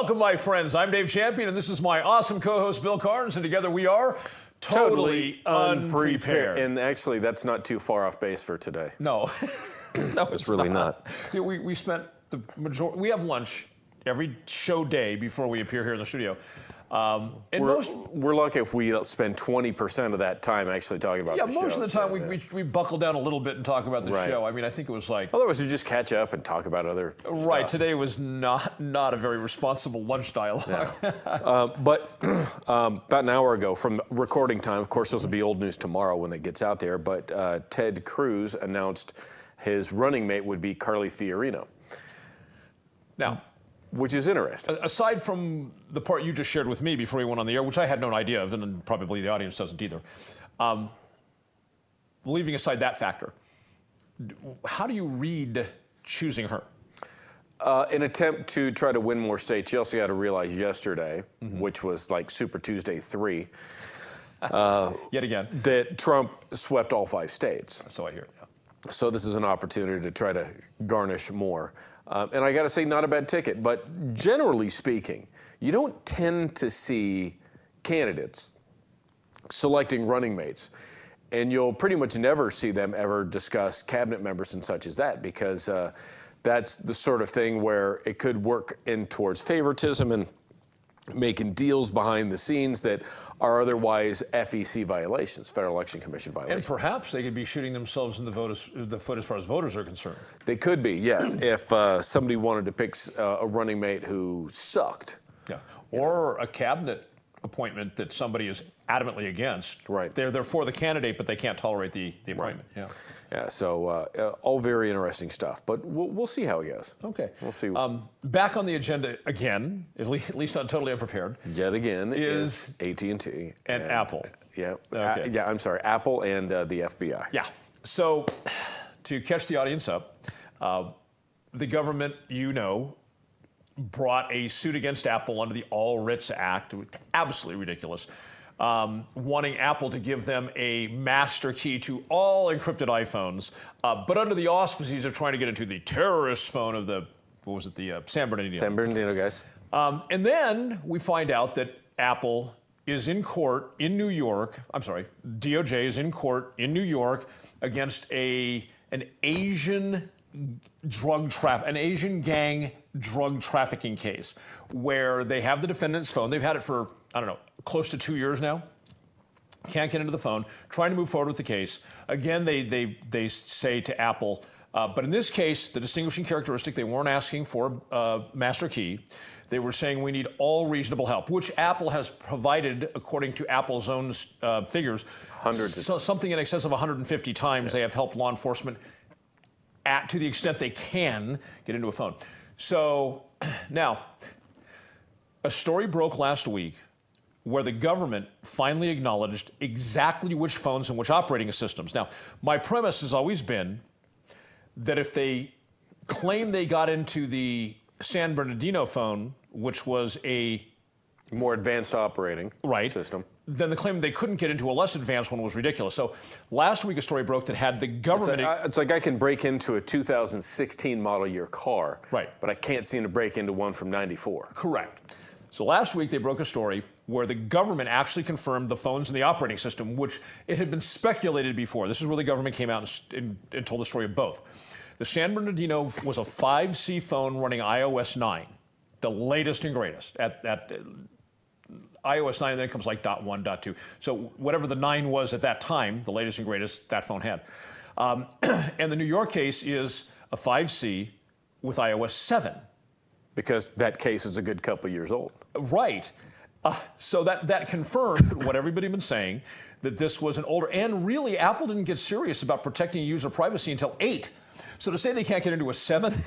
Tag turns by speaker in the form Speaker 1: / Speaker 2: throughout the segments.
Speaker 1: Welcome, my friends. I'm Dave Champion, and this is my awesome co-host, Bill Carnes, and together we are totally unprepared.
Speaker 2: And actually, that's not too far off base for today.
Speaker 1: No, no,
Speaker 2: It's really not.
Speaker 1: Yeah, we spent the majority. We have lunch every show day before we appear here in the studio.
Speaker 2: We're lucky if we spend 20% of that time actually talking about the show.
Speaker 1: Yeah, most of the time we buckle down a little bit and talk about the
Speaker 2: Right.
Speaker 1: show. I mean, I think it was like...
Speaker 2: Otherwise, we just catch up and talk about other
Speaker 1: Right,
Speaker 2: stuff.
Speaker 1: today was not a very responsible lunch dialogue.
Speaker 2: But about an hour ago from recording time, of course, this will be old news tomorrow when it gets out there, but Ted Cruz announced his running mate would be Carly Fiorina.
Speaker 1: Now,
Speaker 2: which is interesting.
Speaker 1: aside from the part you just shared with me before we went on the air, which I had no idea of, and probably the audience doesn't either, leaving aside that factor, how do you read choosing her?
Speaker 2: An attempt to try to win more states. You also got to realize yesterday, which was like Super Tuesday 3,
Speaker 1: Yet again.
Speaker 2: that Trump swept all 5 states.
Speaker 1: So I hear. Yeah.
Speaker 2: So this is an opportunity to try to garnish more. And I got to say, not a bad ticket. But generally speaking, you don't tend to see candidates selecting running mates. And you'll pretty much never see them ever discuss cabinet members and such as that, because that's the sort of thing where it could work in towards favoritism and making deals behind the scenes that are otherwise FEC violations, Federal Election Commission violations.
Speaker 1: And perhaps they could be shooting themselves in the foot as far as voters are concerned.
Speaker 2: They could be, yes, if somebody wanted to pick a running mate who sucked.
Speaker 1: Yeah. Or a cabinet appointment that somebody is adamantly against.
Speaker 2: Right.
Speaker 1: They're for the candidate, but they can't tolerate the appointment. Right. Yeah.
Speaker 2: Yeah, so all very interesting stuff, but we'll see how it goes.
Speaker 1: Okay.
Speaker 2: We'll see.
Speaker 1: Back on the agenda again, at least I'm totally unprepared.
Speaker 2: Yet again
Speaker 1: is
Speaker 2: AT&T.
Speaker 1: And Apple.
Speaker 2: Yeah.
Speaker 1: Okay.
Speaker 2: I'm sorry, Apple and the FBI.
Speaker 1: Yeah. So to catch the audience up, the government, brought a suit against Apple under the All Writs Act. Absolutely ridiculous. Wanting Apple to give them a master key to all encrypted iPhones, but under the auspices of trying to get into the terrorist phone of the San Bernardino.
Speaker 2: San Bernardino guys.
Speaker 1: And then we find out that Apple is in court in New York. I'm sorry, DOJ is in court in New York against an Asian gang drug trafficking case, where they have the defendant's phone. They've had it for, close to 2 years now. Can't get into the phone, trying to move forward with the case. Again, they say to Apple, but in this case, the distinguishing characteristic, they weren't asking for a master key. They were saying we need all reasonable help, which Apple has provided, according to Apple's own figures.
Speaker 2: Hundreds.
Speaker 1: Something in excess of 150 times they have helped law enforcement to the extent they can get into a phone. So now, a story broke last week where the government finally acknowledged exactly which phones and which operating systems. Now, my premise has always been that if they claim they got into the San Bernardino phone, which was a
Speaker 2: more advanced operating system,
Speaker 1: then the claim they couldn't get into a less advanced one was ridiculous. So last week a story broke that had the government...
Speaker 2: It's like I can break into a 2016 model year car, but I can't seem to break into one from 94.
Speaker 1: Correct. So last week they broke a story where the government actually confirmed the phones and the operating system, which it had been speculated before. This is where the government came out and told the story of both. The San Bernardino was a 5C phone running iOS 9, the latest and greatest. At iOS 9, then comes like .1, .2. So whatever the 9 was at that time, the latest and greatest that phone had. And the New York case is a 5C with iOS 7.
Speaker 2: Because that case is a good couple years old.
Speaker 1: Right. So that confirmed what everybody had been saying, that this was an older, and really Apple didn't get serious about protecting user privacy until 8. So to say they can't get into a 7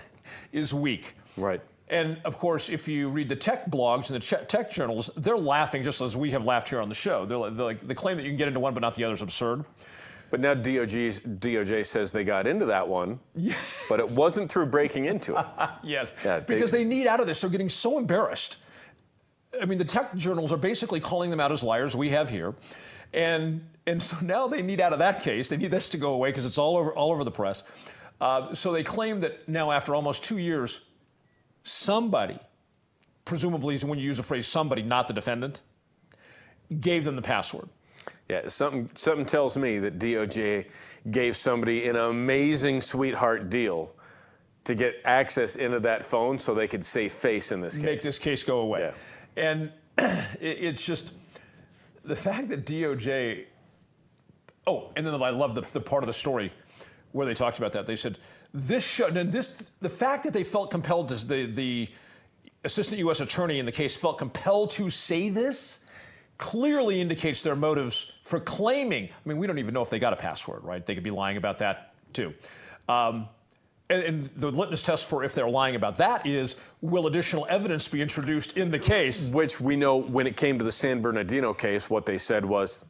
Speaker 1: is weak.
Speaker 2: Right.
Speaker 1: And of course, if you read the tech blogs and the tech journals, they're laughing just as we have laughed here on the show. They're like, the claim that you can get into one but not the other is absurd.
Speaker 2: But now DOJ says they got into that one, but it wasn't through breaking into it.
Speaker 1: Yes, because they need out of this. They're getting so embarrassed. I mean, the tech journals are basically calling them out as liars, we have here. And so now they need out of that case. They need this to go away because it's all over the press. So they claim that now, after almost 2 years, somebody presumably is when you use the phrase somebody, not the defendant, gave them the password.
Speaker 2: Yeah, something tells me that DOJ gave somebody an amazing sweetheart deal to get access into that phone so they could save face in this case.
Speaker 1: Make this case go away.
Speaker 2: Yeah.
Speaker 1: And it's just the fact that DOJ, oh, and then I love the part of the story where they talked about that. They said, the fact that they felt compelled to, the assistant U.S. attorney in the case felt compelled to say this clearly indicates their motives for claiming. I mean, we don't even know if they got a password, right? They could be lying about that too. And the litmus test for if they're lying about that is, will additional evidence be introduced in the case?
Speaker 2: Which we know when it came to the San Bernardino case, what they said was,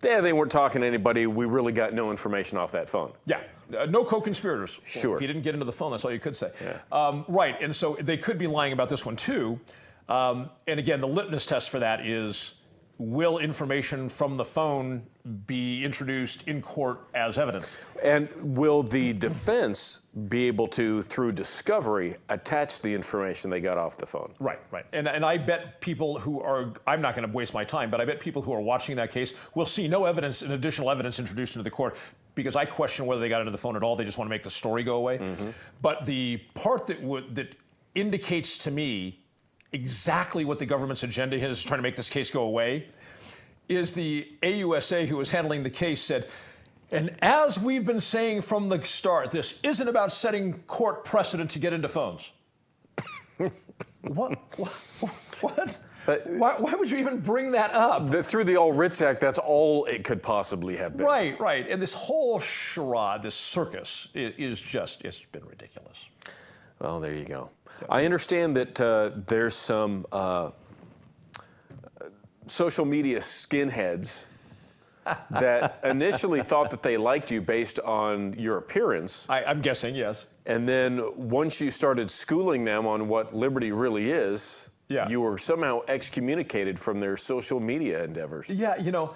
Speaker 2: yeah, they weren't talking to anybody. We really got no information off that phone.
Speaker 1: Yeah, no co-conspirators.
Speaker 2: Sure.
Speaker 1: Well, if you didn't get into the phone, that's all you could say.
Speaker 2: Yeah.
Speaker 1: Right, and so they could be lying about this one too. And again, the litmus test for that is, will information from the phone be introduced in court as evidence?
Speaker 2: And will the defense be able to, through discovery, attach the information they got off the phone?
Speaker 1: Right. And I bet people who are, I'm not going to waste my time, but I bet people who are watching that case will see no evidence and additional evidence introduced into the court, because I question whether they got into the phone at all. They just want to make the story go away. Mm-hmm. But the part that indicates to me exactly what the government's agenda is, trying to make this case go away, is the AUSA who was handling the case said, and as we've been saying from the start, this isn't about setting court precedent to get into phones. What? Why would you even bring that up?
Speaker 2: Through the All Writs Act, that's all it could possibly have been.
Speaker 1: Right. And this whole charade, this circus, is just, it's been ridiculous.
Speaker 2: Well, there you go. I understand that there's some social media skinheads that initially thought that they liked you based on your appearance.
Speaker 1: I'm guessing, yes.
Speaker 2: And then once you started schooling them on what liberty really is, you were somehow excommunicated from their social media endeavors.
Speaker 1: Yeah, you know.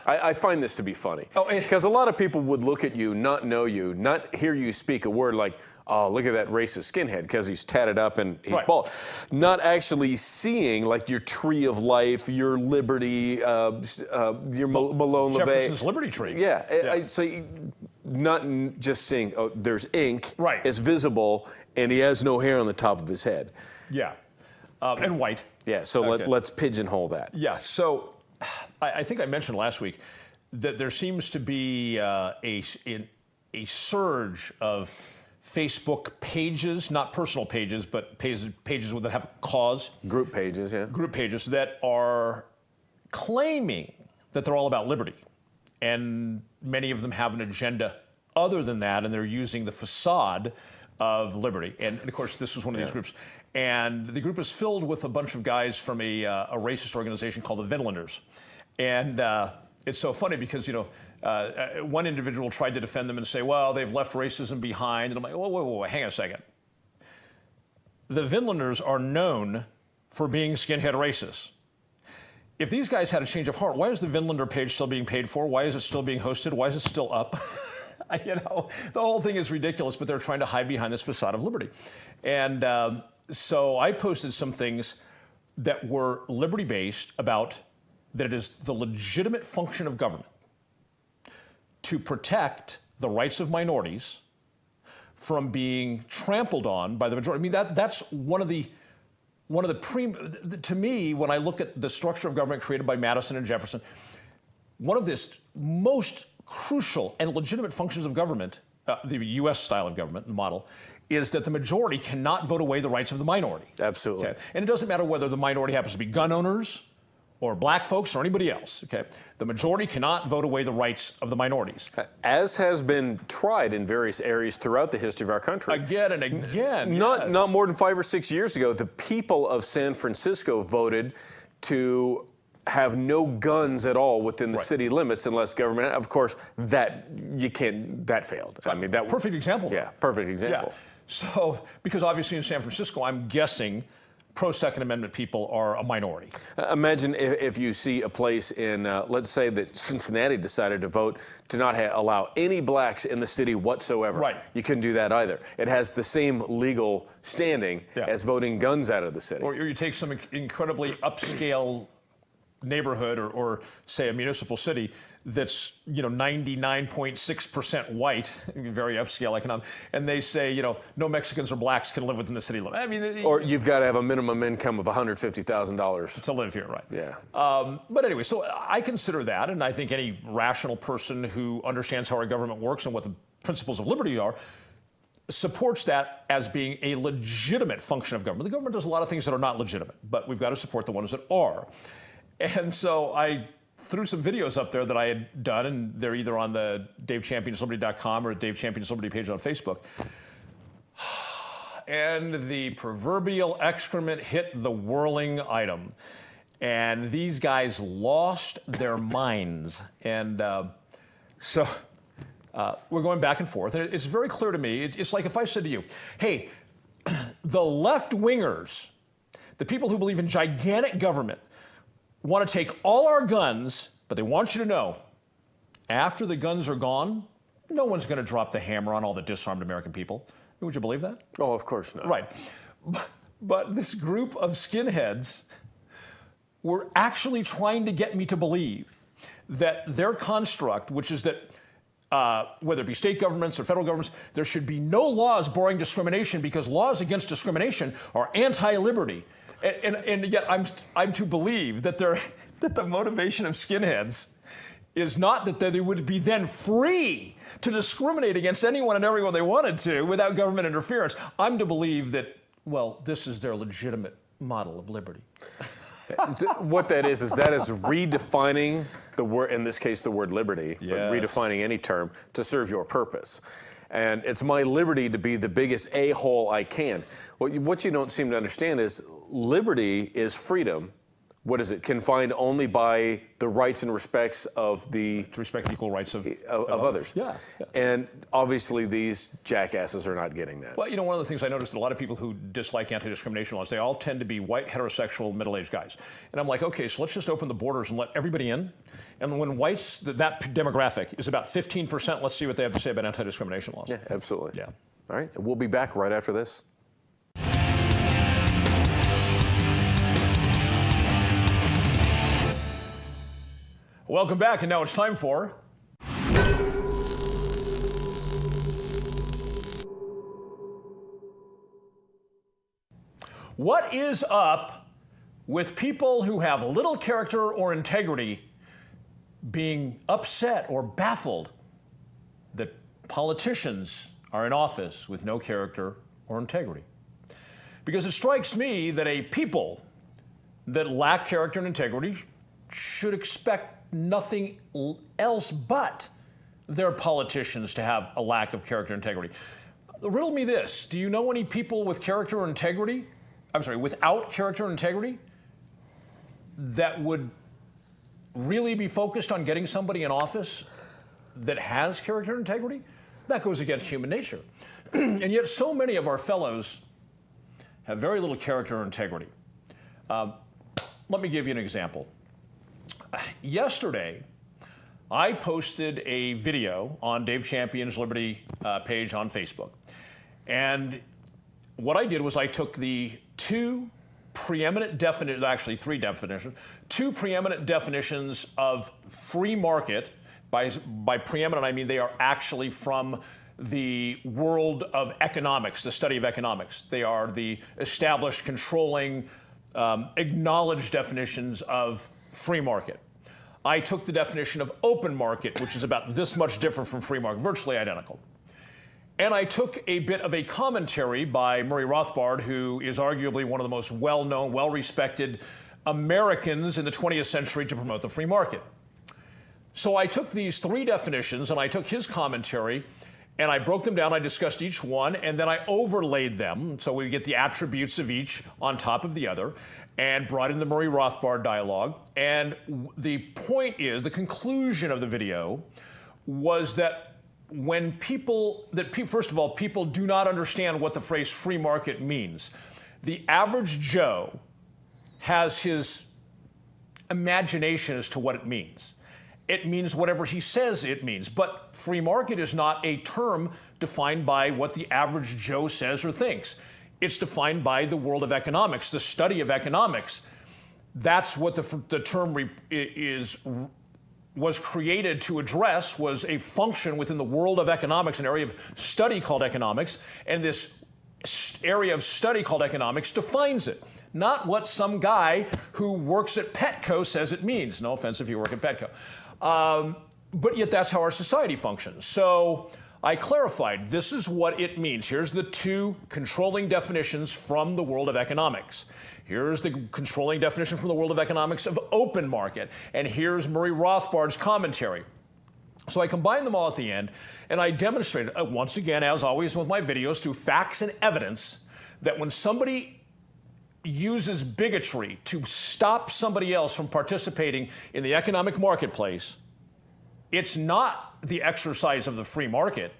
Speaker 2: I find this to be funny. Because a lot of people would look at you, not know you, not hear you speak a word like, oh, look at that racist skinhead because he's tatted up and he's bald. Not actually seeing like your tree of life, your liberty, your Malone LeVay.
Speaker 1: Jefferson's Liberty Tree.
Speaker 2: Yeah. So not just seeing, oh, there's ink.
Speaker 1: Right.
Speaker 2: It's visible, and he has no hair on the top of his head.
Speaker 1: Yeah. And white.
Speaker 2: Yeah, so let's pigeonhole that.
Speaker 1: Yeah, so I think I mentioned last week that there seems to be a surge of Facebook pages, not personal pages, but pages that have a cause.
Speaker 2: Group pages, yeah.
Speaker 1: Group pages that are claiming that they're all about liberty. And many of them have an agenda other than that, and they're using the facade of liberty. And of course, this was one of these groups. And the group is filled with a bunch of guys from a racist organization called the Vinlanders. And it's so funny because, you know, one individual tried to defend them and say, well, they've left racism behind. And I'm like, whoa, hang on a second. The Vinlanders are known for being skinhead racists. If these guys had a change of heart, why is the Vinlander page still being paid for? Why is it still being hosted? Why is it still up? You know, the whole thing is ridiculous, but they're trying to hide behind this facade of liberty. And so I posted some things that were liberty-based about that it is the legitimate function of government to protect the rights of minorities from being trampled on by the majority. I mean, that's to me, when I look at the structure of government created by Madison and Jefferson, one of the most crucial and legitimate functions of government, the U.S. style of government model, is that the majority cannot vote away the rights of the minority.
Speaker 2: Absolutely.
Speaker 1: Okay? And it doesn't matter whether the minority happens to be gun owners or black folks or anybody else. Okay? The majority cannot vote away the rights of the minorities.
Speaker 2: As has been tried in various areas throughout the history of our country.
Speaker 1: Again and again.
Speaker 2: Not more than 5 or 6 years ago, the people of San Francisco voted to have no guns at all within the city limits unless government. Of course, that failed. I mean, that
Speaker 1: perfect example.
Speaker 2: Yeah, perfect example.
Speaker 1: Yeah. So, because obviously in San Francisco, I'm guessing pro-Second Amendment people are a minority.
Speaker 2: Imagine if you see a place in, let's say that Cincinnati decided to vote to not allow any blacks in the city whatsoever.
Speaker 1: Right.
Speaker 2: You couldn't do that either. It has the same legal standing
Speaker 1: Yeah.
Speaker 2: as voting guns out of the city.
Speaker 1: Or you take some incredibly upscale neighborhood or say a municipal city that's 99.6% white, very upscale economic, and they say no Mexicans or blacks can live within the city limit. I mean,
Speaker 2: or you've got to have a minimum income of $150,000
Speaker 1: to live here, right?
Speaker 2: Yeah.
Speaker 1: But anyway, so I consider that, and I think any rational person who understands how our government works and what the principles of liberty are supports that as being a legitimate function of government. The government does a lot of things that are not legitimate, but we've got to support the ones that are. And so I threw some videos up there that I had done, and they're either on the DaveChampionsLiberty.com or Dave Champions Liberty page on Facebook. And the proverbial excrement hit the whirling item. And these guys lost their minds. And so we're going back and forth. And it's very clear to me. It's like if I said to you, hey, the left-wingers, the people who believe in gigantic government, want to take all our guns, but they want you to know, after the guns are gone, no one's going to drop the hammer on all the disarmed American people. Would you believe that?
Speaker 2: Oh, of course not.
Speaker 1: Right. But this group of skinheads were actually trying to get me to believe that their construct, which is that whether it be state governments or federal governments, there should be no laws barring discrimination because laws against discrimination are anti-liberty. And yet I'm to believe that that the motivation of skinheads is not that they would be then free to discriminate against anyone and everyone they wanted to without government interference. I'm to believe that, well, this is their legitimate model of liberty.
Speaker 2: What that is redefining the word, in this case, the word liberty, but
Speaker 1: Yes.
Speaker 2: redefining any term to serve your purpose. And it's my liberty to be the biggest a-hole I can. What you don't seem to understand is liberty is freedom. What is it? Confined only by the rights and respects of the...
Speaker 1: To respect the equal rights of
Speaker 2: others.
Speaker 1: Yeah.
Speaker 2: And obviously these jackasses are not getting that.
Speaker 1: Well, one of the things I noticed, a lot of people who dislike anti-discrimination laws, they all tend to be white, heterosexual, middle-aged guys. And I'm like, okay, so let's just open the borders and let everybody in. And when whites, that demographic is about 15%, let's see what they have to say about anti-discrimination laws.
Speaker 2: Yeah, absolutely.
Speaker 1: Yeah.
Speaker 2: All right, we'll be back right after this.
Speaker 1: Welcome back, and now it's time for... What is up with people who have little character or integrity being upset or baffled that politicians are in office with no character or integrity? Because it strikes me that a people that lack character and integrity should expect nothing else but their politicians to have a lack of character and integrity. Riddle me this. Do you know any people with character or integrity, without character and integrity, that would really be focused on getting somebody in office that has character and integrity? That goes against human nature. And yet so many of our fellows have very little character or integrity. Let me give you an example. Yesterday, I posted a video on Dave Champion's Liberty page on Facebook. And what I did was I took the two preeminent definitions, actually three definitions, two preeminent definitions of free market. By preeminent, I mean they are actually from the world of economics, the study of economics. They are the established, controlling, acknowledged definitions of free market. I took the definition of open market, which is about this much different from free market, virtually identical. And I took a bit of a commentary by Murray Rothbard, who is arguably one of the most well-known, well-respected Americans in the 20th century to promote the free market. So I took these three definitions, and I took his commentary, and I broke them down. I discussed each one, and then I overlaid them, so we get the attributes of each on top of the other, and brought in the Murray Rothbard dialogue. And the point is, the conclusion of the video was that when first of all, people do not understand what the phrase free market means. The average Joe has his imagination as to what it means. It means whatever he says it means. But free market is not a term defined by what the average Joe says or thinks. It's defined by the world of economics, the study of economics. That's what the term was created to address, was a function within the world of economics, an area of study called economics, and this area of study called economics defines it, not what some guy who works at Petco says it means. No offense if you work at Petco. But yet that's how our society functions. So I clarified, this is what it means. Here's the two controlling definitions from the world of economics. Here's the controlling definition from the world of economics of open market. And here's Murray Rothbard's commentary. So I combined them all at the end, and I demonstrated, once again, as always with my videos, through facts and evidence, that when somebody uses bigotry to stop somebody else from participating in the economic marketplace, it's not the exercise of the free market.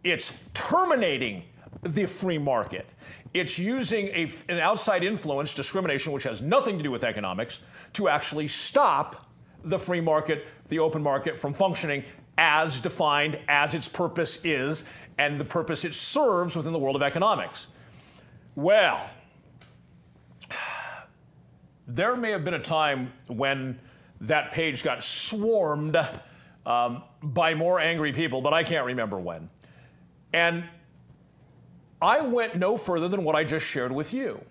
Speaker 1: It's terminating the free market. It's using an outside influence, discrimination, which has nothing to do with economics, to actually stop the free market, the open market, from functioning as defined, as its purpose is, and the purpose it serves within the world of economics. Well, there may have been a time when that page got swarmed by more angry people, but I can't remember when. And I went no further than what I just shared with you.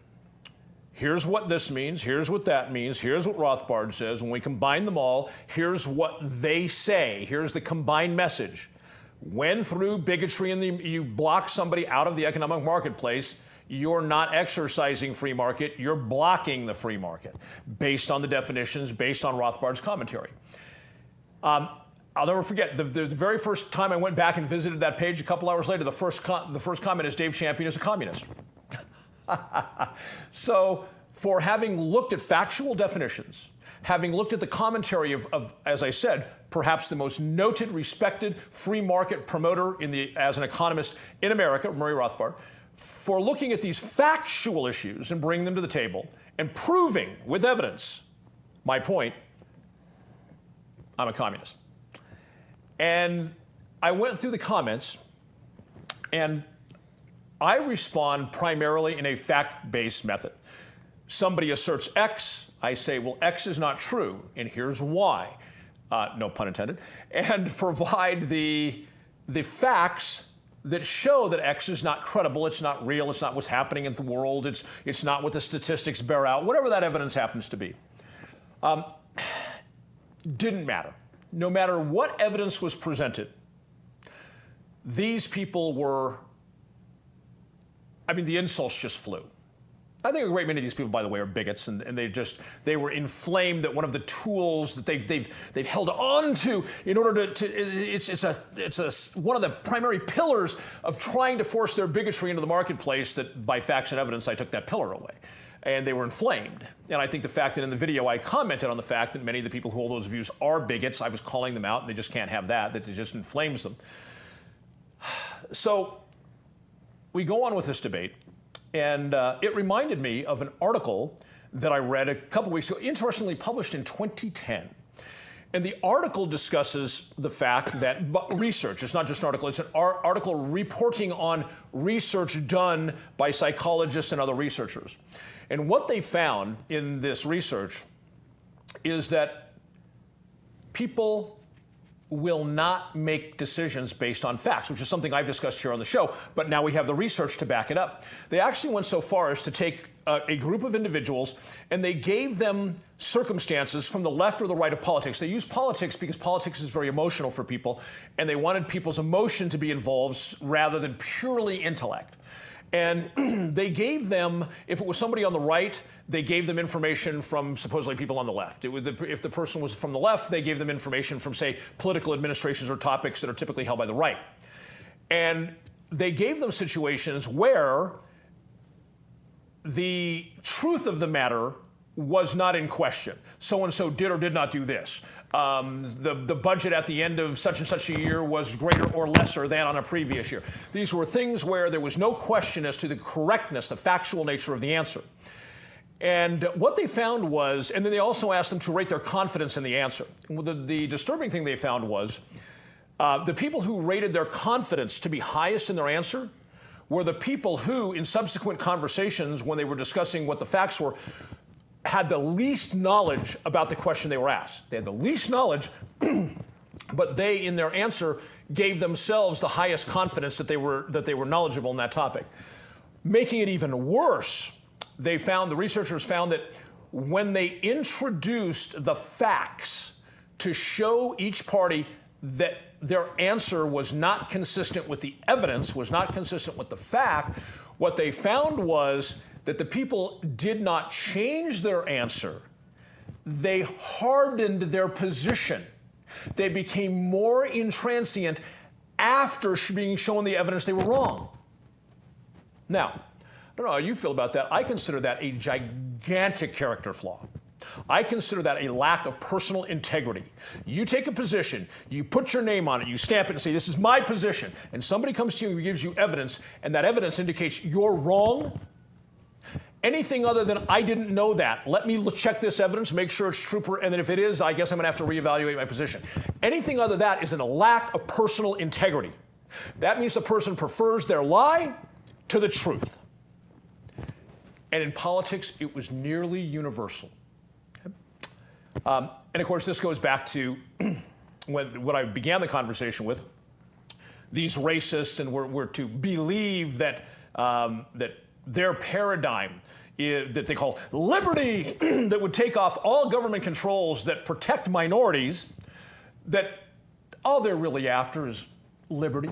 Speaker 1: Here's what this means, here's what that means, here's what Rothbard says. When we combine them all, here's what they say. Here's the combined message. When through bigotry you block somebody out of the economic marketplace, you're not exercising free market, you're blocking the free market, based on the definitions, based on Rothbard's commentary. I'll never forget, the very first time I went back and visited that page, a couple hours later, the first comment is, Dave Champion is a communist. So for having looked at factual definitions, having looked at the commentary of, as I said, perhaps the most noted, respected free market promoter as an economist in America, Murray Rothbard, for looking at these factual issues and bringing them to the table and proving with evidence my point, I'm a communist. And I went through the comments, and I respond primarily in a fact-based method. Somebody asserts X, I say, well, X is not true, and here's why. No pun intended. And provide the facts that show that X is not credible, it's not real, it's not what's happening in the world, it's not what the statistics bear out, whatever that evidence happens to be. Didn't matter. No matter what evidence was presented, these people were, the insults just flew. I think a great many of these people, by the way, are bigots, and they were inflamed that one of the tools that they've held on to in order to it's one of the primary pillars of trying to force their bigotry into the marketplace, that by facts and evidence I took that pillar away. And they were inflamed. And I think the fact that in the video I commented on the fact that many of the people who hold those views are bigots, I was calling them out, and they just can't have that it just inflames them. So we go on with this debate, and it reminded me of an article that I read a couple weeks ago, interestingly published in 2010. And the article discusses the fact that research, it's not just an article, it's an article reporting on research done by psychologists and other researchers. And what they found in this research is that people will not make decisions based on facts, which is something I've discussed here on the show, but now we have the research to back it up. They actually went so far as to take a group of individuals, and they gave them circumstances from the left or the right of politics. They used politics because politics is very emotional for people, and they wanted people's emotion to be involved rather than purely intellect. And they gave them, if it was somebody on the right, they gave them information from supposedly people on the left. If the person was from the left, they gave them information from, say, political administrations or topics that are typically held by the right. And they gave them situations where the truth of the matter was not in question. So-and-so did or did not do this. The budget at the end of such and such a year was greater or lesser than on a previous year. These were things where there was no question as to the correctness, the factual nature of the answer. And what they found was, and then they also asked them to rate their confidence in the answer. The disturbing thing they found was the people who rated their confidence to be highest in their answer were the people who, in subsequent conversations, when they were discussing what the facts were, had the least knowledge about the question they were asked. They had the least knowledge, but they, in their answer, gave themselves the highest confidence that they were knowledgeable in that topic. Making it even worse, the researchers found that when they introduced the facts to show each party that their answer was not consistent with the evidence, was not consistent with the fact, what they found was that the people did not change their answer. They hardened their position. They became more intransient after being shown the evidence they were wrong. Now, I don't know how you feel about that. I consider that a gigantic character flaw. I consider that a lack of personal integrity. You take a position, you put your name on it, you stamp it and say, this is my position, and somebody comes to you and gives you evidence, and that evidence indicates you're wrong. Anything other than I didn't know that, let me check this evidence, make sure it's true, and then if it is, I guess I'm going to have to reevaluate my position. Anything other than that is a lack of personal integrity. That means the person prefers their lie to the truth. And in politics, it was nearly universal. And of course, this goes back to what I began the conversation with. These racists, and we're to believe that their paradigm that they call liberty, that would take off all government controls that protect minorities, that all they're really after is liberty.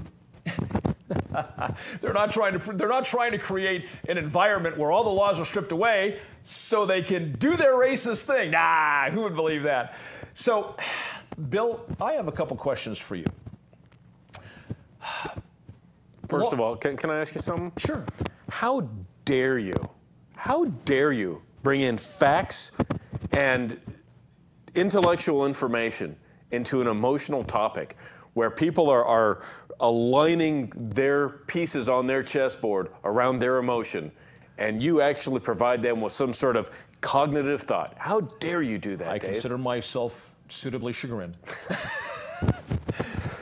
Speaker 1: They're not trying to create an environment where all the laws are stripped away so they can do their racist thing. Nah, who would believe that? So, Bill, I have a couple questions for you.
Speaker 2: First of all, can I ask you something?
Speaker 1: Sure.
Speaker 2: How dare you bring in facts and intellectual information into an emotional topic where people are aligning their pieces on their chessboard around their emotion, and you actually provide them with some sort of cognitive thought? How dare you do that, Dave?
Speaker 1: I consider myself suitably chagrined.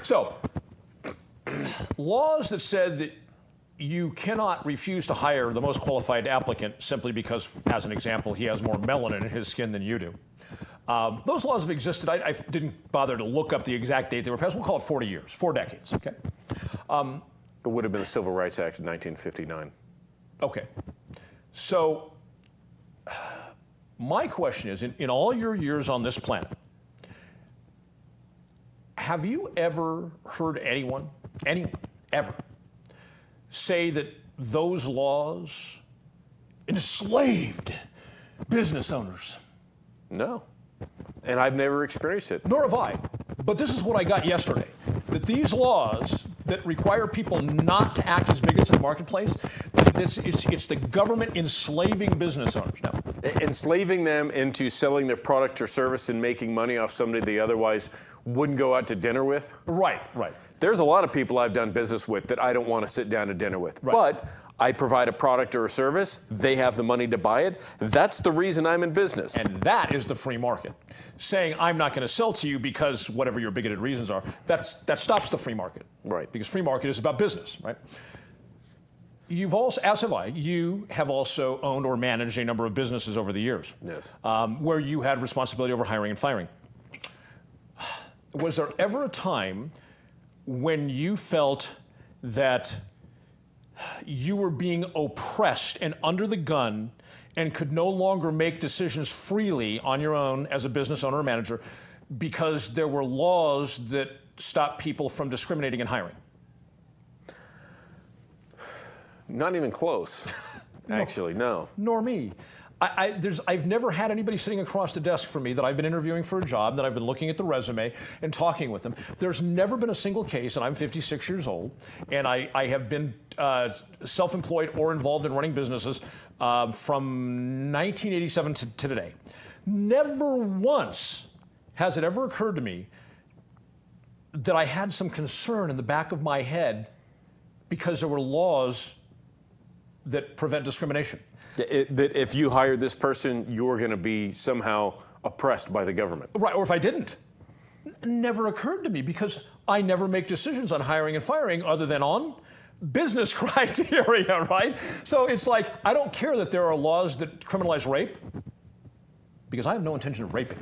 Speaker 1: So, laws that said that you cannot refuse to hire the most qualified applicant simply because, as an example, he has more melanin in his skin than you do. Those laws have existed. I didn't bother to look up the exact date they were passed. We'll call it 40 years, 4 decades, okay?
Speaker 2: It would have been the Civil Rights Act of 1959.
Speaker 1: Okay. So my question is, in all your years on this planet, have you ever heard anyone ever, say that those laws enslaved business owners?
Speaker 2: No. And I've never experienced it.
Speaker 1: Nor have I. But this is what I got yesterday. That these laws that require people not to act as bigots in the marketplace, it's the government enslaving business owners. Now,
Speaker 2: enslaving them into selling their product or service and making money off somebody they otherwise wouldn't go out to dinner with.
Speaker 1: Right.
Speaker 2: There's a lot of people I've done business with that I don't want to sit down to dinner with.
Speaker 1: Right.
Speaker 2: But I provide a product or a service. They have the money to buy it. That's the reason I'm in business.
Speaker 1: And that is the free market. Saying I'm not going to sell to you because whatever your bigoted reasons are, that stops the free market.
Speaker 2: Right.
Speaker 1: Because free market is about business, right? You've also, as have I, you have also owned or managed a number of businesses over the years.
Speaker 2: Yes.
Speaker 1: Where you had responsibility over hiring and firing. Was there ever a time when you felt that you were being oppressed and under the gun and could no longer make decisions freely on your own as a business owner or manager because there were laws that stopped people from discriminating and hiring?
Speaker 2: Not even close, actually, no.
Speaker 1: Nor me. I've never had anybody sitting across the desk from me that I've been interviewing for a job, that I've been looking at the resume and talking with them. There's never been a single case, and I'm 56 years old, and I have been self-employed or involved in running businesses from 1987 to today. Never once has it ever occurred to me that I had some concern in the back of my head because there were laws that prevent discrimination.
Speaker 2: That if you hired this person, you're going to be somehow oppressed by the government.
Speaker 1: Right, or if I didn't. Never occurred to me because I never make decisions on hiring and firing other than on business criteria, right? So it's like, I don't care that there are laws that criminalize rape because I have no intention of raping.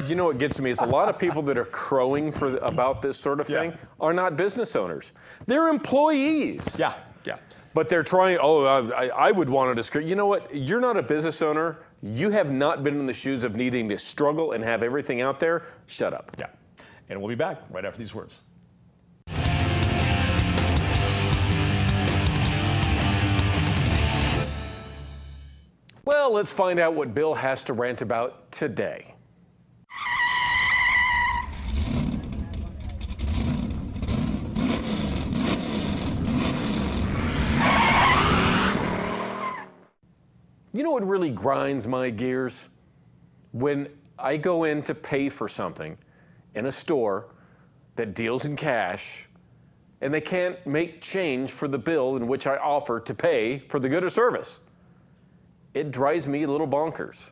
Speaker 2: You know what gets me is a lot of people that are crowing about this sort of thing are not business owners. They're employees.
Speaker 1: Yeah.
Speaker 2: But they're trying, I would want to discriminate. You know what? You're not a business owner. You have not been in the shoes of needing to struggle and have everything out there. Shut up.
Speaker 1: Yeah. And we'll be back right after these words.
Speaker 2: Well, let's find out what Bill has to rant about today. You know what really grinds my gears? When I go in to pay for something in a store that deals in cash and they can't make change for the bill in which I offer to pay for the good or service. It drives me a little bonkers.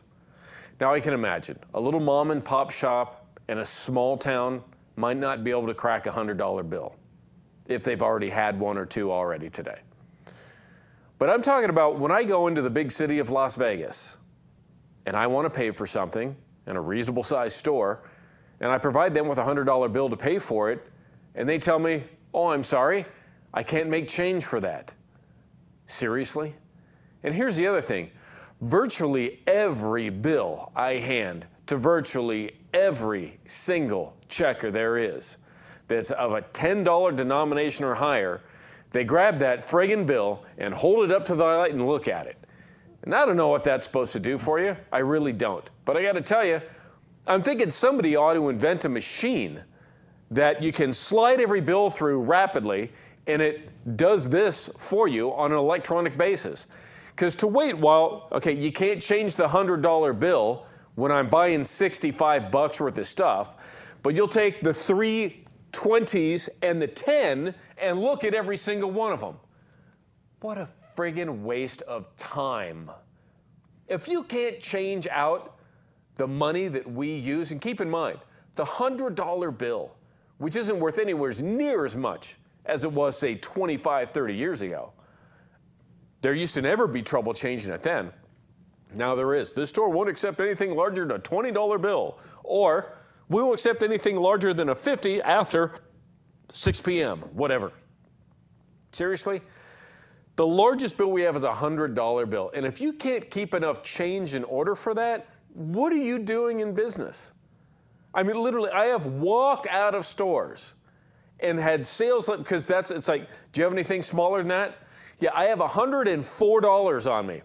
Speaker 2: Now I can imagine a little mom and pop shop in a small town might not be able to crack a $100 bill if they've already had one or two already today. But I'm talking about when I go into the big city of Las Vegas and I want to pay for something in a reasonable sized store and I provide them with a $100 bill to pay for it and they tell me, oh, I'm sorry, I can't make change for that. Seriously? And here's the other thing. Virtually every bill I hand to virtually every single checker there is that's of a $10 denomination or higher, they grab that friggin' bill and hold it up to the light and look at it. And I don't know what that's supposed to do for you. I really don't. But I got to tell you, I'm thinking somebody ought to invent a machine that you can slide every bill through rapidly and it does this for you on an electronic basis. Because to wait while, okay, you can't change the $100 bill when I'm buying $65 worth of stuff, but you'll take the 3 20s and the 10 and look at every single one of them. What a friggin' waste of time. If you can't change out the money that we use, and keep in mind, the $100 bill, which isn't worth anywhere near as much as it was, say, 25, 30 years ago. There used to never be trouble changing it then. Now there is. This store won't accept anything larger than a $20 bill, or we won't accept anything larger than a $50 after 6 p.m., whatever. Seriously? The largest bill we have is a $100 bill. And if you can't keep enough change in order for that, what are you doing in business? I mean, literally, I have walked out of stores and had sales, because it's like, do you have anything smaller than that? Yeah, I have $104 on me.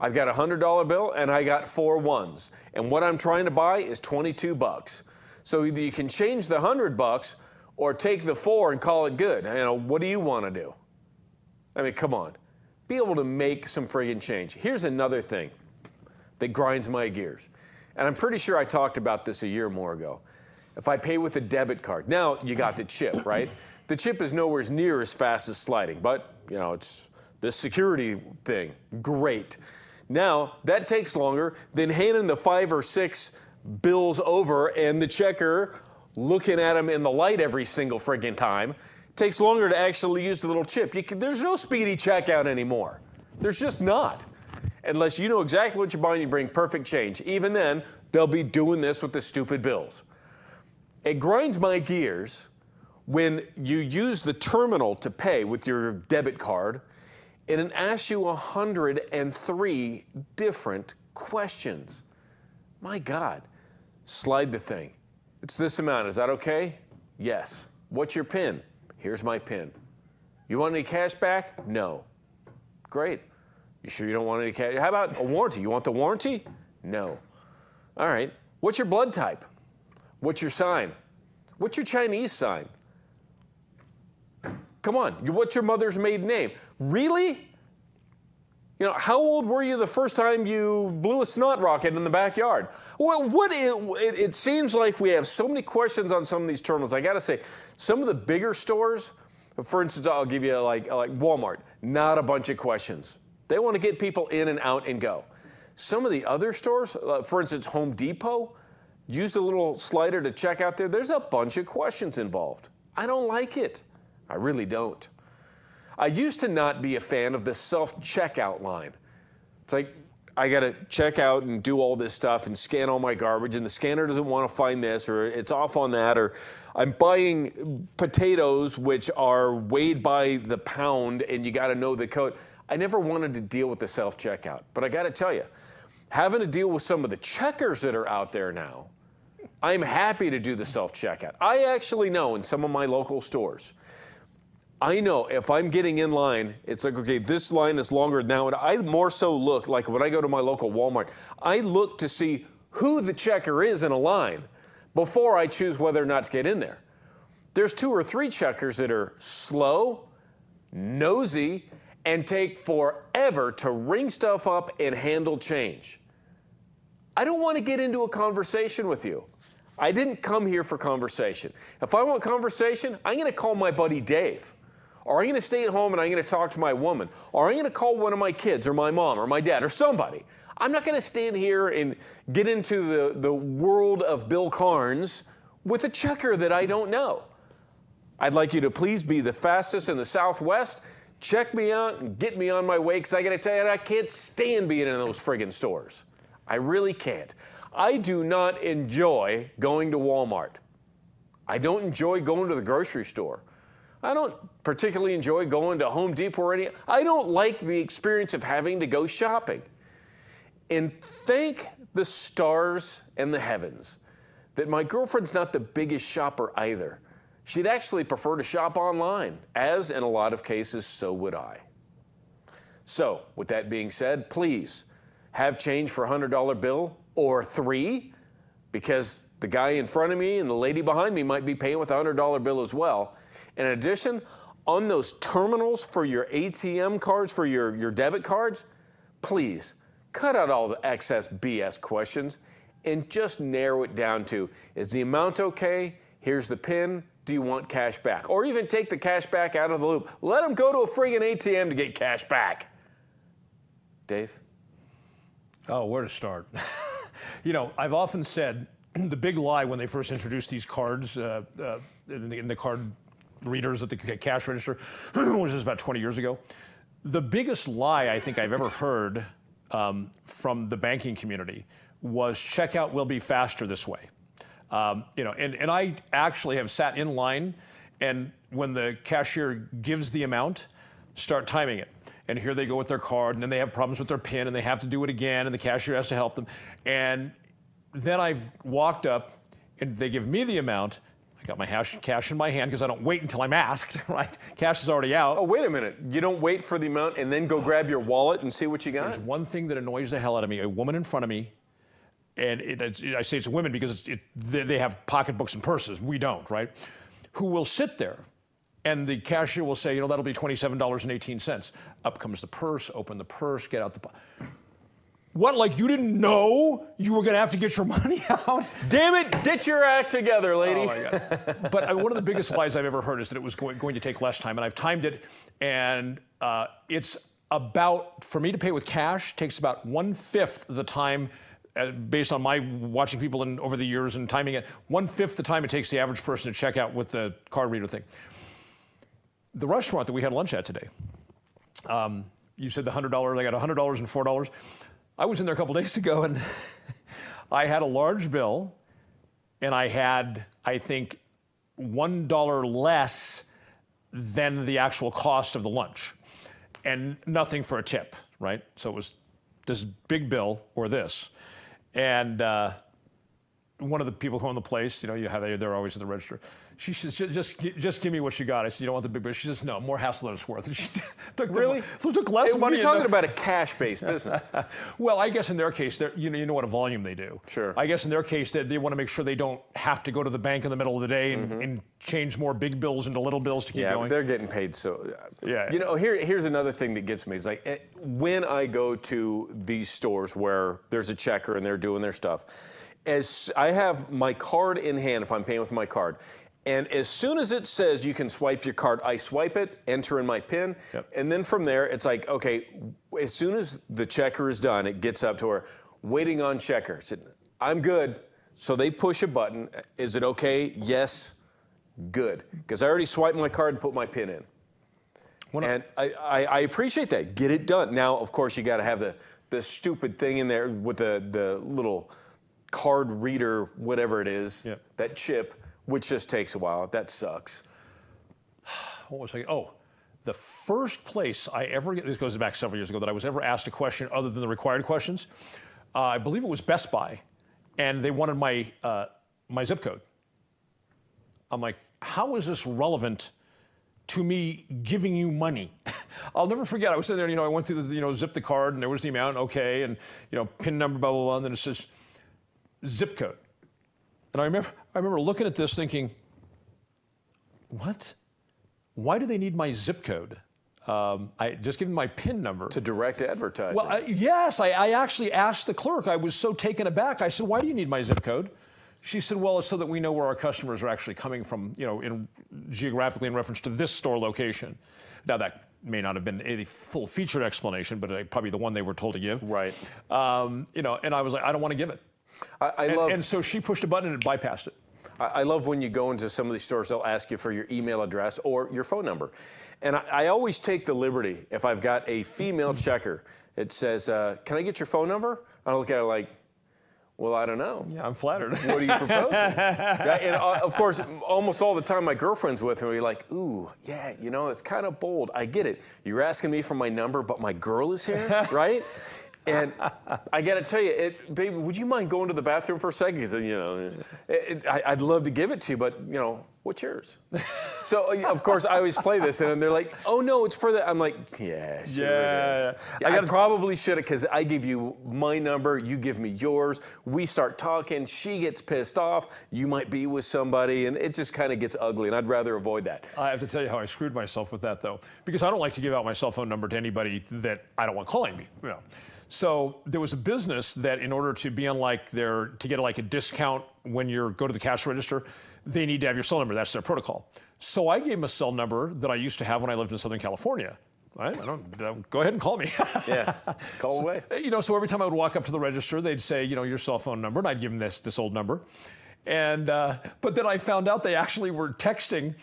Speaker 2: I've got a $100 bill and I got 4 ones. And what I'm trying to buy is $22. So either you can change the $100 or take the 4 and call it good. You know, what do you want to do? I mean, come on. Be able to make some friggin' change. Here's another thing that grinds my gears. And I'm pretty sure I talked about this a year or more ago. If I pay with a debit card, now you got the chip, right? The chip is nowhere near as fast as sliding, but you know, it's the security thing, great. Now, that takes longer than handing the 5 or 6 bills over and the checker looking at them in the light every single friggin' time. It takes longer to actually use the little chip. There's no speedy checkout anymore. There's just not. Unless you know exactly what you're buying, you bring perfect change. Even then, they'll be doing this with the stupid bills. It grinds my gears when you use the terminal to pay with your debit card and it asks you 103 different questions. My God, slide the thing. It's this amount, is that okay? Yes. What's your PIN? Here's my PIN. You want any cash back? No. Great. You sure you don't want any cash? How about a warranty? You want the warranty? No. All right. What's your blood type? What's your sign? What's your Chinese sign? Come on, what's your mother's maiden name? Really? You know, how old were you the first time you blew a snot rocket in the backyard? Well, it seems like we have so many questions on some of these terminals. I got to say, some of the bigger stores, for instance, I'll give you like Walmart, not a bunch of questions. They want to get people in and out and go. Some of the other stores, for instance, Home Depot, use the little slider to check out there. There's a bunch of questions involved. I don't like it. I really don't. I used to not be a fan of the self-checkout line. It's like, I got to check out and do all this stuff and scan all my garbage, and the scanner doesn't want to find this, or it's off on that, or I'm buying potatoes which are weighed by the pound and you got to know the code. I never wanted to deal with the self-checkout, but I got to tell you, having to deal with some of the checkers that are out there now, I'm happy to do the self-checkout. I actually know in some of my local stores, I know if I'm getting in line, it's like, okay, this line is longer now. And I more so look, like when I go to my local Walmart, I look to see who the checker is in a line before I choose whether or not to get in there. There's 2 or 3 checkers that are slow, nosy, and take forever to ring stuff up and handle change. I don't want to get into a conversation with you. I didn't come here for conversation. If I want conversation, I'm going to call my buddy Dave. Or I'm going to stay at home and I'm going to talk to my woman. Or I'm going to call one of my kids or my mom or my dad or somebody. I'm not going to stand here and get into the world of Bill Carnes with a checker that I don't know. I'd like you to please be the fastest in the Southwest. Check me out and get me on my way, because I got to tell you, I can't stand being in those friggin' stores. I really can't. I do not enjoy going to Walmart. I don't enjoy going to the grocery store. I don't particularly enjoy going to Home Depot or any. I don't like the experience of having to go shopping. And thank the stars and the heavens that my girlfriend's not the biggest shopper either. She'd actually prefer to shop online, as in a lot of cases, so would I. So, with that being said, please have change for a $100 bill or 3, because the guy in front of me and the lady behind me might be paying with a $100 bill as well. In addition, on those terminals for your ATM cards, for your debit cards, please cut out all the excess BS questions and just narrow it down to, is the amount okay? Here's the PIN. Do you want cash back? Or even take the cash back out of the loop. Let them go to a friggin' ATM to get cash back. Dave?
Speaker 1: Oh, where to start? You know, I've often said the big lie when they first introduced these cards in the card readers at the cash register, which was about 20 years ago. The biggest lie I think I've ever heard from the banking community was checkout will be faster this way. You know, and I actually have sat in line, and when the cashier gives the amount, start timing it. And here they go with their card, and then they have problems with their PIN, and they have to do it again, and the cashier has to help them. And then I've walked up, and they give me the amount. I got my cash in my hand because I don't wait until I'm asked, right? Cash is already out.
Speaker 2: Oh, wait a minute. You don't wait for the amount and then go grab your wallet and see what you got?
Speaker 1: There's one thing that annoys the hell out of me. A woman in front of me, and I say it's women because they have pocketbooks and purses. We don't, right? Who will sit there, and the cashier will say, you know, that'll be $27.18. Up comes the purse, open the purse, get out the... What, like you didn't know you were going to have to get your money out?
Speaker 2: Damn it, get your act together, lady.
Speaker 1: Oh, my God. But one of the biggest lies I've ever heard is that it was going to take less time, and I've timed it, and it's about, for me to pay with cash, takes about 1/5 the time, based on my watching people over the years and timing it, 1/5 the time it takes the average person to check out with the card reader thing. The restaurant that we had lunch at today, you said the $100, I got $100 and $4. I was in there a couple days ago, and I had a large bill, and I had, I think, $1 less than the actual cost of the lunch, and nothing for a tip, right? So it was this big bill or this. And one of the people who own the place, you know, they're always at the register. She says, just give me what you got. I said, you don't want the big bill? She says, no, more hassle than it's worth. And she took less money.
Speaker 2: You're talking about a cash-based business.
Speaker 1: Well, I guess in their case, you know what a volume they do.
Speaker 2: Sure.
Speaker 1: I guess in their case, they want to make sure they don't have to go to the bank in the middle of the day and change more big bills into little bills to keep going.
Speaker 2: Yeah, they're getting paid. So,
Speaker 1: yeah.
Speaker 2: You know, here's another thing that gets me. It's like when I go to these stores where there's a checker and they're doing their stuff, as I have my card in hand if I'm paying with my card, and as soon as it says you can swipe your card, I swipe it, enter in my PIN, and then from there, it's like, okay, as soon as the checker is done, it gets up to her, waiting on checker. So, I'm good. So they push a button. Is it okay? Yes. Good. Because I already swiped my card and put my PIN in. And I appreciate that. Get it done. Now, of course, you got to have the stupid thing in there with the little card reader, whatever it is, that chip, which just takes a while. That sucks.
Speaker 1: What was I? Oh, the first place I ever, this goes back several years ago, that I was ever asked a question other than the required questions, I believe it was Best Buy, and they wanted my zip code. I'm like, how is this relevant to me giving you money? I'll never forget. I was sitting there, you know, I went through the, zip the card, and there was the amount, okay, and, PIN number, blah, blah, blah, and then it says zip code. And I remember looking at this thinking, what? Why do they need my zip code? I just give them my PIN number.
Speaker 2: To direct advertising.
Speaker 1: Well, yes, I actually asked the clerk. I was so taken aback. I said, why do you need my zip code? She said, well, it's so that we know where our customers are actually coming from, geographically in reference to this store location. Now, that may not have been a full featured explanation, but probably the one they were told to give.
Speaker 2: Right.
Speaker 1: And I was like, I don't want to give it. And so she pushed a button and it bypassed it.
Speaker 2: I love when you go into some of these stores, they'll ask you for your email address or your phone number. And I always take the liberty, if I've got a female checker, it says, can I get your phone number? I look at it like, well, I don't know.
Speaker 1: Yeah, I'm flattered.
Speaker 2: What are you proposing? And of course, almost all the time my girlfriend's with me, we're like, ooh, yeah, it's kind of bold. I get it. You're asking me for my number, but my girl is here, right? And I got to tell you, baby, would you mind going to the bathroom for a second? Because, I'd love to give it to you, but, what's yours? So, of course, I always play this, and they're like, oh, no, it's for that. I'm like, yeah, sure it is. Yeah, I probably should have, because I give you my number, you give me yours. We start talking. She gets pissed off. You might be with somebody, and it just kind of gets ugly, and I'd rather avoid that.
Speaker 1: I have to tell you how I screwed myself with that, though, because I don't like to give out my cell phone number to anybody that I don't want calling me. So there was a business that, in order to be on to get a discount when you go to the cash register, they need to have your cell number. That's their protocol. So I gave them a cell number that I used to have when I lived in Southern California. Right? Go ahead and call me.
Speaker 2: Yeah, call away.
Speaker 1: So every time I would walk up to the register, they'd say, your cell phone number, and I'd give them this old number. And but then I found out they actually were texting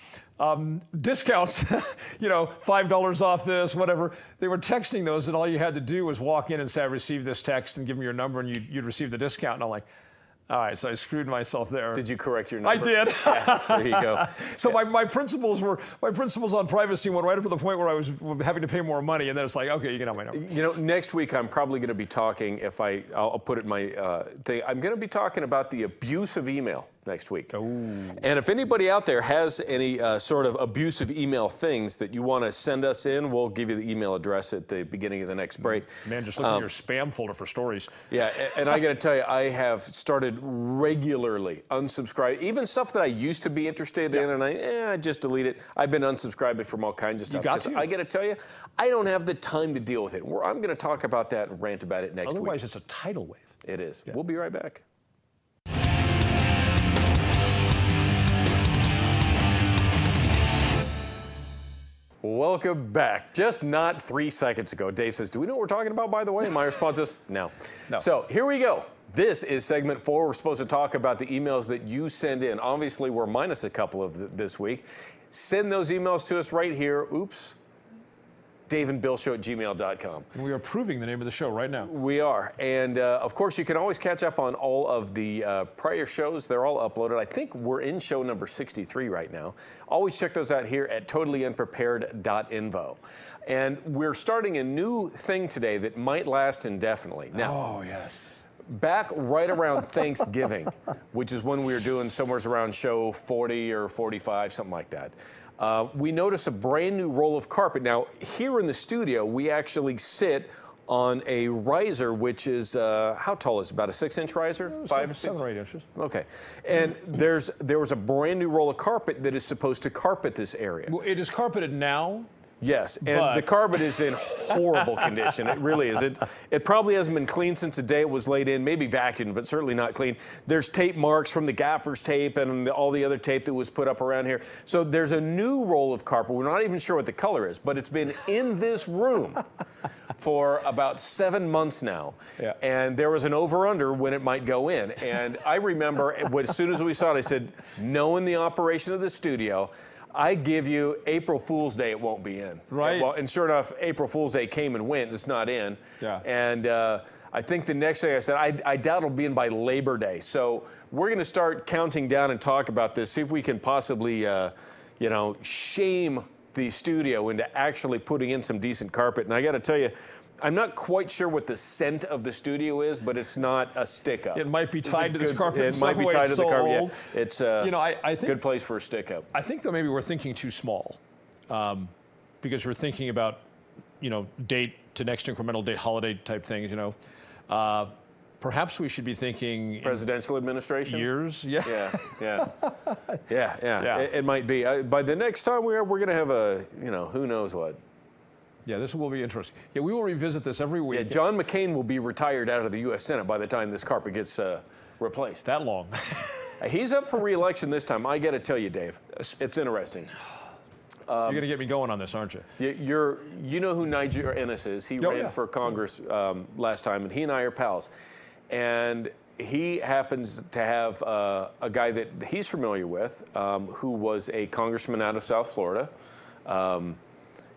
Speaker 1: discounts, $5 off this, whatever. They were texting those, and all you had to do was walk in and say, I received this text, and give them your number, and you'd receive the discount. And I'm like, all right, so I screwed myself there.
Speaker 2: Did you correct your number?
Speaker 1: I did.
Speaker 2: Yeah, there you go.
Speaker 1: So my principles on privacy went right up to the point where I was having to pay more money, and then it's like, okay, you can have my number.
Speaker 2: Next week I'm probably going to be talking, I'll put it in my thing, I'm going to be talking about the abuse of email next week. Ooh. And if anybody out there has any sort of abusive email things that you want to send us in, we'll give you the email address at the beginning of the next break.
Speaker 1: Man, just look at your spam folder for stories.
Speaker 2: Yeah, and I got to tell you, I have started regularly unsubscribing, even stuff that I used to be interested in, and I just delete it. I've been unsubscribing from all kinds of stuff. I got to tell you, I don't have the time to deal with it. I'm going to talk about that and rant about it next week.
Speaker 1: Otherwise, it's a tidal wave.
Speaker 2: It is. Yeah. We'll be right back. Welcome back. Just not 3 seconds ago, Dave says, do we know what we're talking about, by the way? And my response is, no. So here we go. This is segment 4. We're supposed to talk about the emails that you send in. Obviously, we're minus a couple of this week. Send those emails to us right here. Oops. daveandbillshow@gmail.com.
Speaker 1: We are proving the name of the show right now.
Speaker 2: We are. And, of course, you can always catch up on all of the prior shows. They're all uploaded. I think we're in show number 63 right now. Always check those out here at totallyunprepared.info. And we're starting a new thing today that might last indefinitely. Now,
Speaker 1: oh, yes.
Speaker 2: back right around Thanksgiving, which is when we were doing somewhere around show 40 or 45, something like that. We noticed a brand new roll of carpet. Now, here in the studio, we actually sit on a riser, which is, how tall is it? About a 6-inch riser?
Speaker 1: 7 or 8 inches.
Speaker 2: Okay. And there was a brand new roll of carpet that is supposed to carpet this area.
Speaker 1: Well, it is carpeted now.
Speaker 2: Yes, and the carpet is in horrible condition. It really is. It probably hasn't been cleaned since the day it was laid in, maybe vacuumed, but certainly not clean. There's tape marks from the gaffer's tape and all the other tape that was put up around here. So there's a new roll of carpet. We're not even sure what the color is, but it's been in this room for about 7 months now.
Speaker 1: Yeah.
Speaker 2: And there was an over-under when it might go in. And I remember as soon as we saw it, I said, knowing the operation of the studio, I give you April Fool's Day, it won't be in.
Speaker 1: Right.
Speaker 2: Well, and sure enough, April Fool's Day came and went. It's not in.
Speaker 1: Yeah.
Speaker 2: And I think the next day I said, I doubt it'll be in by Labor Day. So we're going to start counting down and talk about this, see if we can possibly, shame the studio into actually putting in some decent carpet. And I got to tell you, I'm not quite sure what the scent of the studio is, but it's not a stick-up.
Speaker 1: It might be tied to this carpet.
Speaker 2: It might be tied to the carpet.
Speaker 1: Old.
Speaker 2: Yeah. It's
Speaker 1: I think,
Speaker 2: good place for a stick-up.
Speaker 1: I think that maybe we're thinking too small, because we're thinking about, date to next incremental date, holiday type things. Perhaps we should be thinking
Speaker 2: presidential administration
Speaker 1: years.
Speaker 2: Yeah. It might be. By the next time we're going to have a who knows what.
Speaker 1: Yeah, this will be interesting. Yeah, we will revisit this every week.
Speaker 2: Yeah, John McCain will be retired out of the U.S. Senate by the time this carpet gets replaced.
Speaker 1: That long.
Speaker 2: He's up for re-election this time. I got to tell you, Dave, it's interesting.
Speaker 1: You're going to get me going on this, aren't you?
Speaker 2: You know who Nigel Ennis is. He ran for Congress last time, and he and I are pals. And he happens to have a guy that he's familiar with, who was a congressman out of South Florida.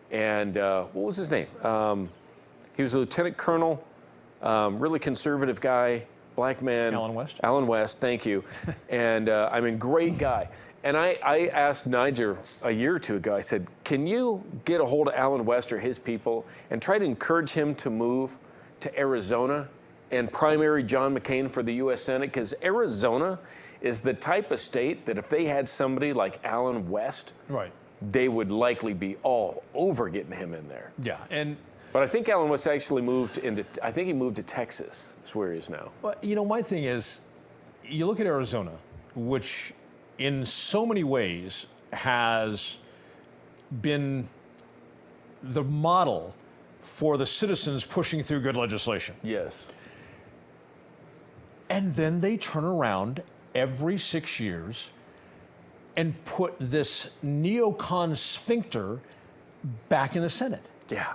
Speaker 2: And what was his name? He was a lieutenant colonel, really conservative guy, black man.
Speaker 1: Alan West?
Speaker 2: Alan West, thank you. And great guy. And I asked Niger a year or two ago, I said, can you get a hold of Alan West or his people and try to encourage him to move to Arizona and primary John McCain for the U.S. Senate? Because Arizona is the type of state that if they had somebody like Alan West,
Speaker 1: right,
Speaker 2: they would likely be all over getting him in there.
Speaker 1: Yeah,
Speaker 2: but I think Alan West actually moved to Texas. That's where he is now.
Speaker 1: Well, my thing is, you look at Arizona, which in so many ways has been the model for the citizens pushing through good legislation.
Speaker 2: Yes.
Speaker 1: And then they turn around every 6 years and put this neocon sphincter back in the Senate.
Speaker 2: Yeah.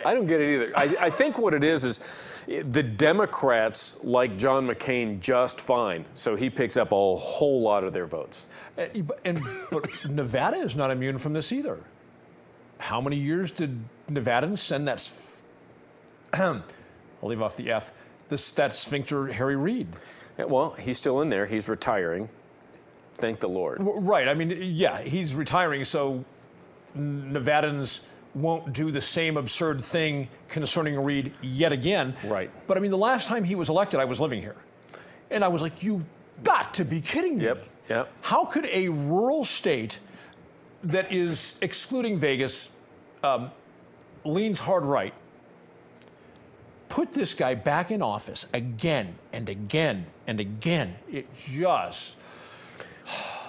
Speaker 2: I don't get it either. I think what it is the Democrats like John McCain just fine, so he picks up a whole lot of their votes.
Speaker 1: But Nevada is not immune from this either. How many years did Nevadans send that, I'll leave off the F, that sphincter Harry Reid?
Speaker 2: Yeah, well, he's still in there. He's retiring. Thank the Lord.
Speaker 1: Right. I mean, yeah, he's retiring, so Nevadans won't do the same absurd thing concerning Reid yet again.
Speaker 2: Right.
Speaker 1: But I mean, the last time he was elected, I was living here. And I was like, you've got to be kidding me.
Speaker 2: Yep.
Speaker 1: How could a rural state that is, excluding Vegas, leans hard right, put this guy back in office again and again and again? It just...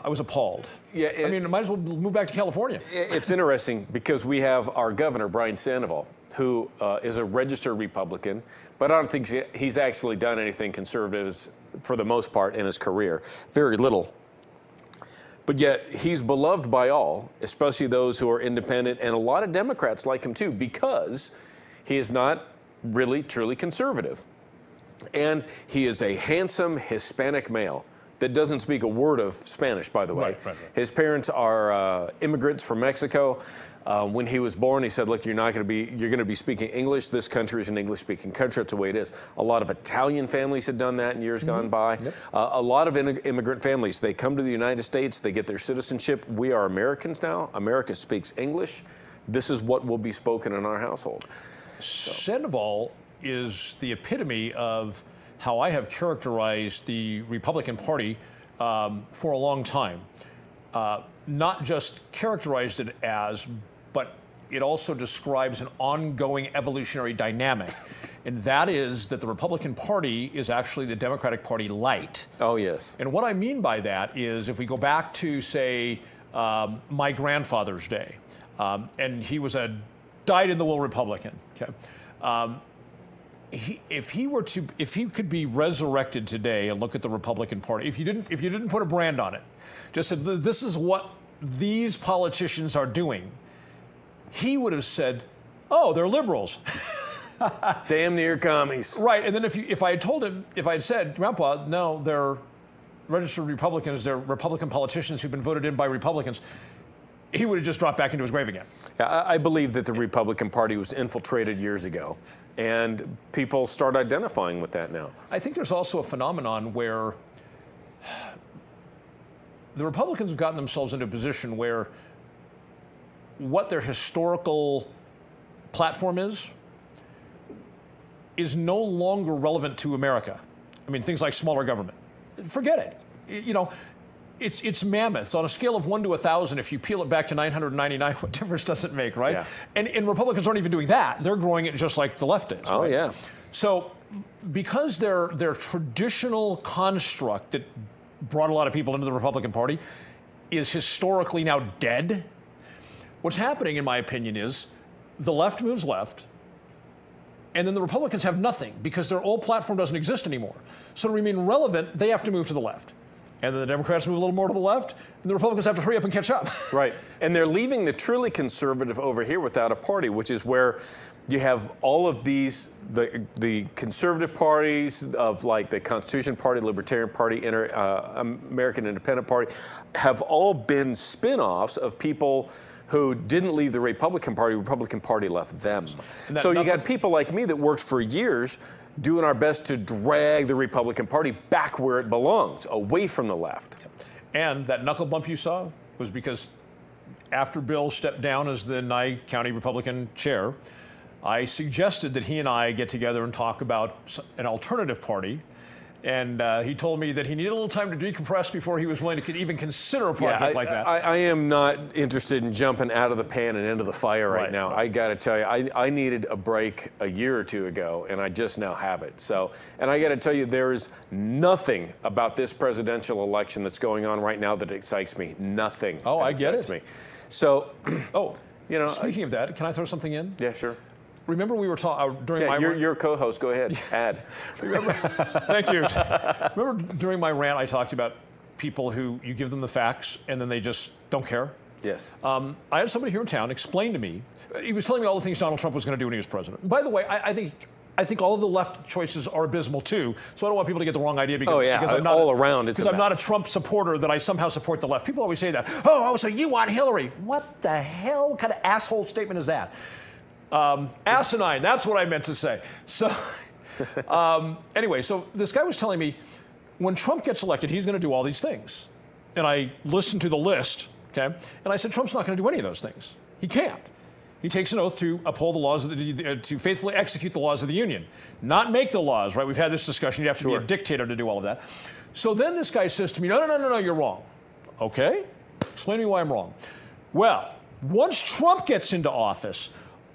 Speaker 1: I was appalled.
Speaker 2: Yeah,
Speaker 1: I mean, I might as well move back to California.
Speaker 2: It's interesting because we have our governor, Brian Sandoval, who is a registered Republican, but I don't think he's actually done anything conservative for the most part in his career. Very little. But yet he's beloved by all, especially those who are independent, and a lot of Democrats like him too, because he is not really truly conservative. And he is a handsome Hispanic male that doesn't speak a word of Spanish, by the way.
Speaker 1: Right.
Speaker 2: His parents are immigrants from Mexico. When he was born, he said, look, you're going to be speaking English. This country is an English-speaking country. That's the way it is. A lot of Italian families had done that in years gone by.
Speaker 1: Yep.
Speaker 2: A lot of immigrant families, they come to the United States, they get their citizenship. We are Americans now. America speaks English. This is what will be spoken in our household.
Speaker 1: Sandoval is the epitome of how I have characterized the Republican Party for a long time. Not just characterized it as, but it also describes an ongoing evolutionary dynamic. And that is that the Republican Party is actually the Democratic Party light.
Speaker 2: Oh, yes.
Speaker 1: And what I mean by that is if we go back to, say, my grandfather's day, and he was a dyed-in-the-wool Republican, okay? If he could be resurrected today and look at the Republican Party, if you didn't put a brand on it, just said this is what these politicians are doing, he would have said, "Oh, they're liberals."
Speaker 2: Damn near commies.
Speaker 1: Right, and then if I had said, "Grandpa, no, they're registered Republicans, they're Republican politicians who've been voted in by Republicans," he would have just dropped back into his grave again.
Speaker 2: Yeah, I believe that the Republican Party was infiltrated years ago, and people start identifying with that now.
Speaker 1: I think there's also a phenomenon where the Republicans have gotten themselves into a position where what their historical platform is no longer relevant to America. I mean, things like smaller government. Forget it. You know, it's mammoths. On a scale of 1 to 1,000, if you peel it back to 999, what difference does it make, right?
Speaker 2: Yeah.
Speaker 1: And Republicans aren't even doing that. They're growing it just like the left is.
Speaker 2: Oh,
Speaker 1: right?
Speaker 2: yeah.
Speaker 1: So because their traditional construct that brought a lot of people into the Republican Party is historically now dead, what's happening, in my opinion, is the left moves left, and then the Republicans have nothing because their old platform doesn't exist anymore. So to remain relevant, they have to move to the left. And then the Democrats move a little more to the left, and the Republicans have to hurry up and catch up.
Speaker 2: Right. And they're leaving the truly conservative over here without a party, which is where you have all of these, the conservative parties of like the Constitution Party, Libertarian Party, American Independent Party, have all been spin-offs of people who didn't leave the Republican Party left them. So you got people like me that worked for years doing our best to drag the Republican Party back where it belongs, away from the left.
Speaker 1: And that knuckle bump you saw was because after Bill stepped down as the Nye County Republican chair, I suggested that he and I get together and talk about an alternative party. And he told me that he needed a little time to decompress before he was willing to even consider a project like that.
Speaker 2: I am not interested in jumping out of the pan and into the fire right now. I got to tell you, I needed a break a year or two ago, and I just now have it. So, and I got to tell you, there is nothing about this presidential election that's going on right now that excites me. Nothing.
Speaker 1: Oh, I get it.
Speaker 2: Me. So,
Speaker 1: you know, speaking of that, can I throw something in?
Speaker 2: Yeah, sure.
Speaker 1: Remember we were talking during my
Speaker 2: your co-host. Go ahead. Add.
Speaker 1: Remember, thank you. Remember during my rant, I talked about people who you give them the facts and then they just don't care.
Speaker 2: Yes.
Speaker 1: I had somebody here in town explain to me. He was telling me all the things Donald Trump was going to do when he was president. By the way, I think all of the left choices are abysmal too. So I don't want people to get the wrong idea because, because I'm not
Speaker 2: all around. Because
Speaker 1: I'm not a Trump supporter that I somehow support the left. People always say that. Oh, so you want Hillary? What the hell kind of asshole statement is that? Asinine, that's what I meant to say. So anyway, so this guy was telling me when Trump gets elected, he's going to do all these things. And I listened to the list, okay? And I said, Trump's not going to do any of those things. He can't. He takes an oath to uphold the laws, to faithfully execute the laws of the Union, not make the laws, right? We've had this discussion. You have to be a dictator to do all of that. So then this guy says to me, no, you're wrong. Okay, explain to me why I'm wrong. Well, once Trump gets into office,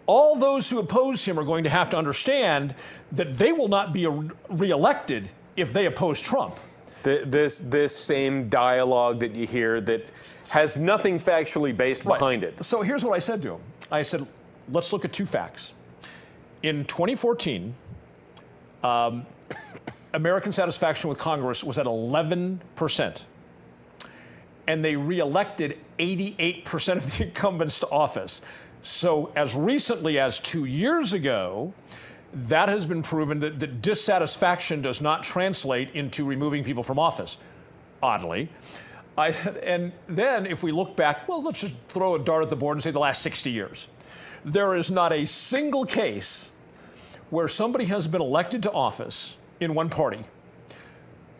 Speaker 1: all those who oppose him are going to have to understand that they will not be reelected if they oppose Trump.
Speaker 2: This same dialogue that you hear that has nothing factually based behind it.
Speaker 1: So here's what I said to him. I said, let's look at two facts. In 2014, American satisfaction with Congress was at 11%. And they reelected 88% of the incumbents to office. So as recently as 2 years ago, that has been proven that dissatisfaction does not translate into removing people from office, oddly. And then if we look back, well, let's just throw a dart at the board and say the last 60 years. There is not a single case where somebody has been elected to office in one party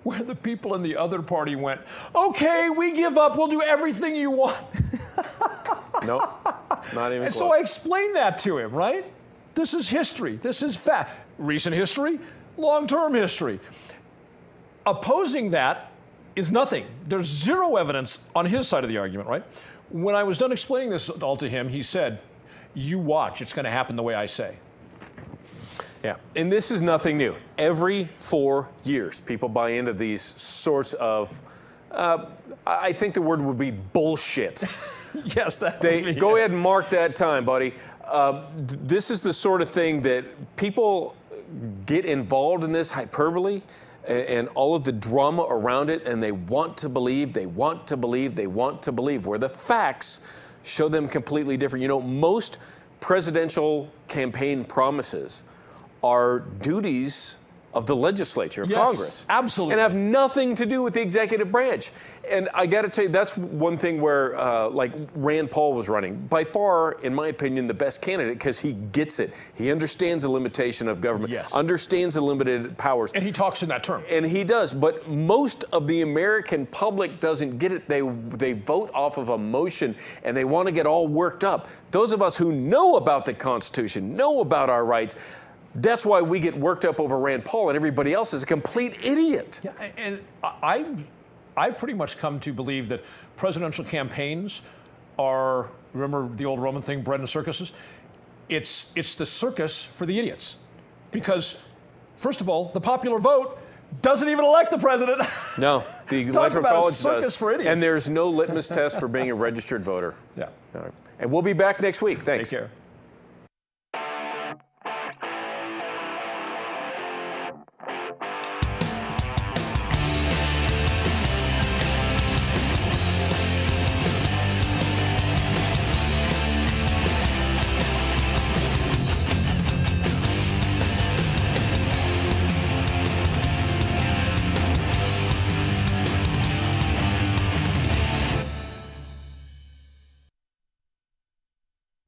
Speaker 1: where the people in the other party went, okay, we give up, we'll do everything you want.
Speaker 2: Nope, not even close.
Speaker 1: So I explained that to him, right? This is history. This is fact. Recent history, long-term history. Opposing that is nothing. There's zero evidence on his side of the argument, right? When I was done explaining this all to him, he said, "You watch, it's going to happen the way I say."
Speaker 2: Yeah, and this is nothing new. Every 4 years, people buy into these sorts of, I think the word would be bullshit.
Speaker 1: Yes, that would
Speaker 2: They
Speaker 1: be
Speaker 2: go
Speaker 1: it.
Speaker 2: ahead and mark that time, buddy. This is the sort of thing that people get involved in, this hyperbole and all of the drama around it, and they want to believe, they want to believe, they want to believe, where the facts show them completely different. You know, most presidential campaign promises are duties of the legislature, of
Speaker 1: Yes,
Speaker 2: Congress.
Speaker 1: absolutely.
Speaker 2: And have nothing to do with the executive branch. And I got to tell you, that's one thing where, like Rand Paul was running, by far, in my opinion, the best candidate, because he gets it. He understands the limitation of government,
Speaker 1: Yes.
Speaker 2: understands the limited powers.
Speaker 1: And he talks in that term.
Speaker 2: And he does, but most of the American public doesn't get it. They vote off of emotion, and they want to get all worked up. Those of us who know about the Constitution, know about our rights, that's why we get worked up over Rand Paul, and everybody else is a complete idiot.
Speaker 1: Yeah, and I've pretty much come to believe that presidential campaigns are, remember the old Roman thing, bread and circuses? It's the circus for the idiots. Because, first of all, the popular vote doesn't even elect the president.
Speaker 2: No, the
Speaker 1: Talk
Speaker 2: Electoral
Speaker 1: about a
Speaker 2: College
Speaker 1: circus
Speaker 2: does.
Speaker 1: for idiots.
Speaker 2: And there's no litmus test for being a registered voter.
Speaker 1: Yeah.
Speaker 2: All right. And we'll be back next week. Thanks.
Speaker 1: Take care.